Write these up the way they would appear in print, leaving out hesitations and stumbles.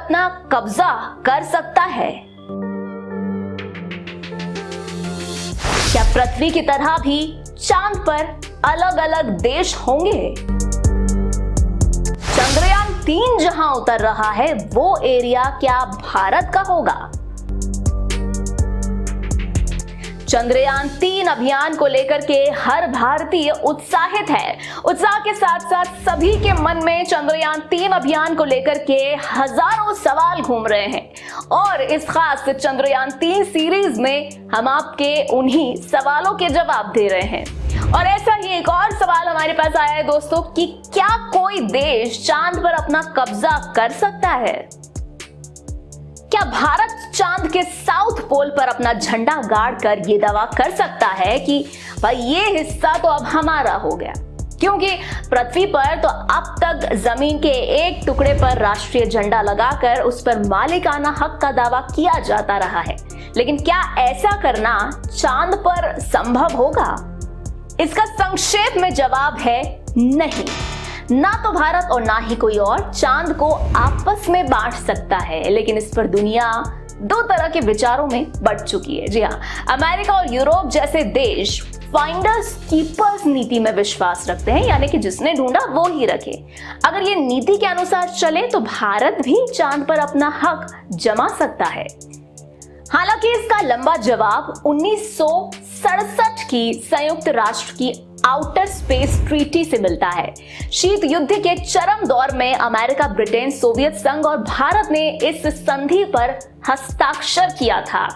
अपना कब्जा कर सकता है? क्या पृथ्वी की तरह भी चांद पर अलग अलग देश होंगे? चंद्रयान 3 जहां उतर रहा है वो एरिया क्या भारत का होगा? चंद्रयान 3 अभियान को लेकर के हर भारतीय उत्साहित है। उत्साह के साथ साथ सभी के मन में चंद्रयान 3 अभियान को लेकर के हजारों सवाल घूम रहे हैं और इस खास चंद्रयान 3 सीरीज में हम आपके उन्हीं सवालों के जवाब दे रहे हैं। और ऐसा ही एक और सवाल हमारे पास आया है दोस्तों कि क्या कोई देश चांद पर अपना कब्जा कर सकता है? क्या भारत चांद के साउथ पोल पर अपना झंडा गाड़ कर यह दावा कर सकता है कि भाई ये हिस्सा तो अब हमारा हो गया? क्योंकि पृथ्वी पर तो अब तक जमीन के एक टुकड़े पर राष्ट्रीय झंडा लगाकर उस पर मालिकाना हक का दावा किया जाता रहा है, लेकिन क्या ऐसा करना चांद पर संभव होगा? इसका संक्षेप में जवाब है नहीं। ना तो भारत और ना ही कोई और चांद को आपस में बांट सकता है, लेकिन इस पर दुनिया दो तरह के विचारों में बंट चुकी है। जी हाँ, अमेरिका और यूरोप जैसे देश फाइंडर्स कीपर्स नीति में विश्वास रखते हैं, यानी कि जिसने ढूंढा वो ही रखे। अगर ये नीति के अनुसार चले तो भारत भी चांद पर अपना हक जमा सकता है। हालांकि इसका लंबा जवाब 1967 की संयुक्त राष्ट्र की आउटर स्पेस ट्रीटी से मिलता है। शीत युद्ध के चरम दौर में अमेरिका, ब्रिटेन, सोवियत संघ और भारत ने इस संधि पर हस्ताक्षर किया था।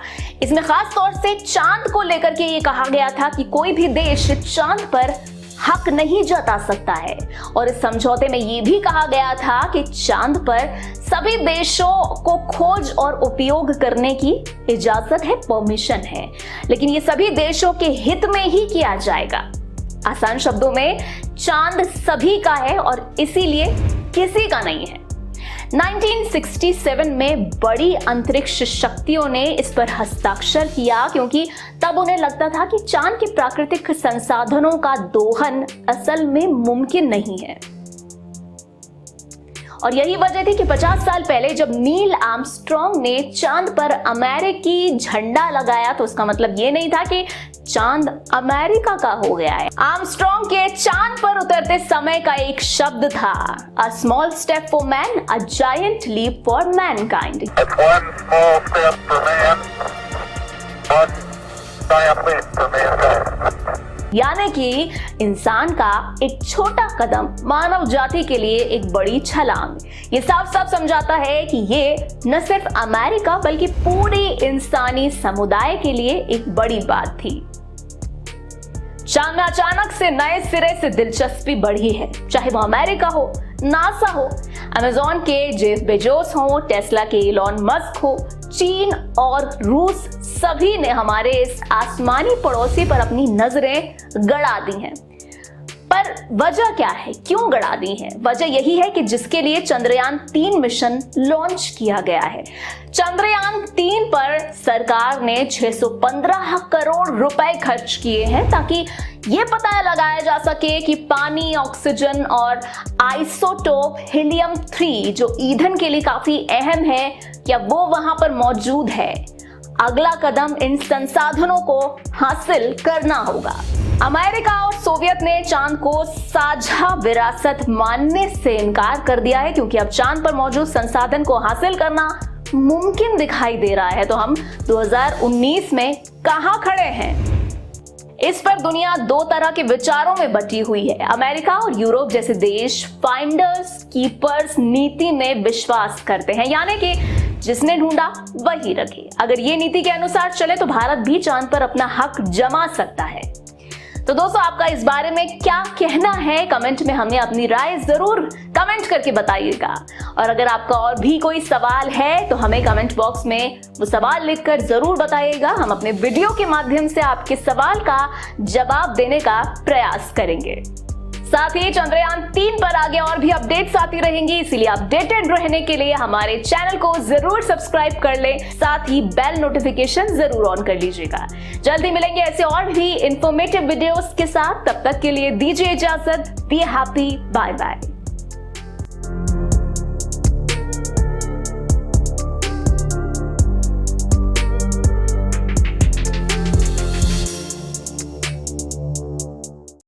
इसमें खास तौर से चांद को लेकर के ये कहा गया था कि कोई भी देश चांद पर हक नहीं जता सकता है और इस समझौते में ये भी कहा गया था कि चांद पर सभी देशों को खोज और उपयोग करने की इजाजत है, परमिशन है, लेकिन ये सभी देशों के हित में ही किया जाएगा। आसान शब्दों में चांद सभी का है और इसीलिए किसी का नहीं है। 1967 में बड़ी अंतरिक्ष शक्तियों ने इस पर हस्ताक्षर किया क्योंकि तब उन्हें लगता था कि चांद के प्राकृतिक संसाधनों का दोहन असल में मुमकिन नहीं है। और यही वजह थी कि 50 साल पहले जब नील आर्मस्ट्रॉन्ग ने चांद पर अमेरिकी झंडा लगाया तो उसका मतलब ये नहीं था कि चांद अमेरिका का हो गया है। आर्मस्ट्रॉन्ग के चांद पर उतरते समय का एक शब्द था, a small step for man, a giant leap for mankind. यानी कि इंसान का एक छोटा कदम मानव जाति के लिए एक बड़ी छलांग। ये साफ साफ समझाता है कि ये न सिर्फ अमेरिका बल्कि पूरी इंसानी समुदाय के लिए एक बड़ी बात थी। चांद में अचानक से नए सिरे से दिलचस्पी बढ़ी है, चाहे वो अमेरिका हो, नासा हो, अमेज़न के जेफ बेजोस हो, टेस्ला के इलॉन मस्क हो, चीन और रूस, सभी ने हमारे इस आसमानी पड़ोसी पर अपनी नजरें गड़ा दी हैं। पर वजह क्या है, क्यों गड़ा दी है? वजह यही है कि जिसके लिए चंद्रयान 3 मिशन लॉन्च किया गया है। चंद्रयान 3 पर सरकार ने 615 करोड़ रुपए खर्च किए हैं ताकि ये पता लगाया जा सके कि पानी, ऑक्सीजन और आइसोटोप हीलियम 3 जो ईंधन के लिए काफी अहम है, क्या वो वहां पर मौजूद है। अगला कदम इन संसाधनों को हासिल करना होगा। अमेरिका और सोवियत ने चांद को साझा विरासत मानने से इनकार कर दिया है क्योंकि अब चांद पर मौजूद संसाधन को हासिल करना मुमकिन दिखाई दे रहा है। तो हम 2019 में कहां खड़े हैं? इस पर दुनिया दो तरह के विचारों में बटी हुई है। अमेरिका और यूरोप जैसे देश फाइंडर्स कीपर्स नीति में विश्वास करते हैं, यानी कि जिसने ढूंढा वही रखे। अगर ये नीति के अनुसार चले तो भारत भी चांद पर अपना हक जमा सकता है। तो दोस्तों, आपका इस बारे में क्या कहना है? कमेंट में हमें अपनी राय जरूर कमेंट करके बताइएगा। और अगर आपका और भी कोई सवाल है तो हमें कमेंट बॉक्स में वो सवाल लिखकर जरूर बताइएगा। हम अपने वीडियो के माध्यम से आपके सवाल का जवाब देने का प्रयास करेंगे। साथ ही चंद्रयान 3 पर आगे और भी अपडेट्स आती रहेंगी, इसीलिए अपडेटेड रहने के लिए हमारे चैनल को जरूर सब्सक्राइब कर लें, साथ ही बेल नोटिफिकेशन जरूर ऑन कर लीजिएगा। जल्दी मिलेंगे ऐसे और भी इंफॉर्मेटिव वीडियोस के साथ, तब तक के लिए दीजिए इजाजत। Be happy, bye bye.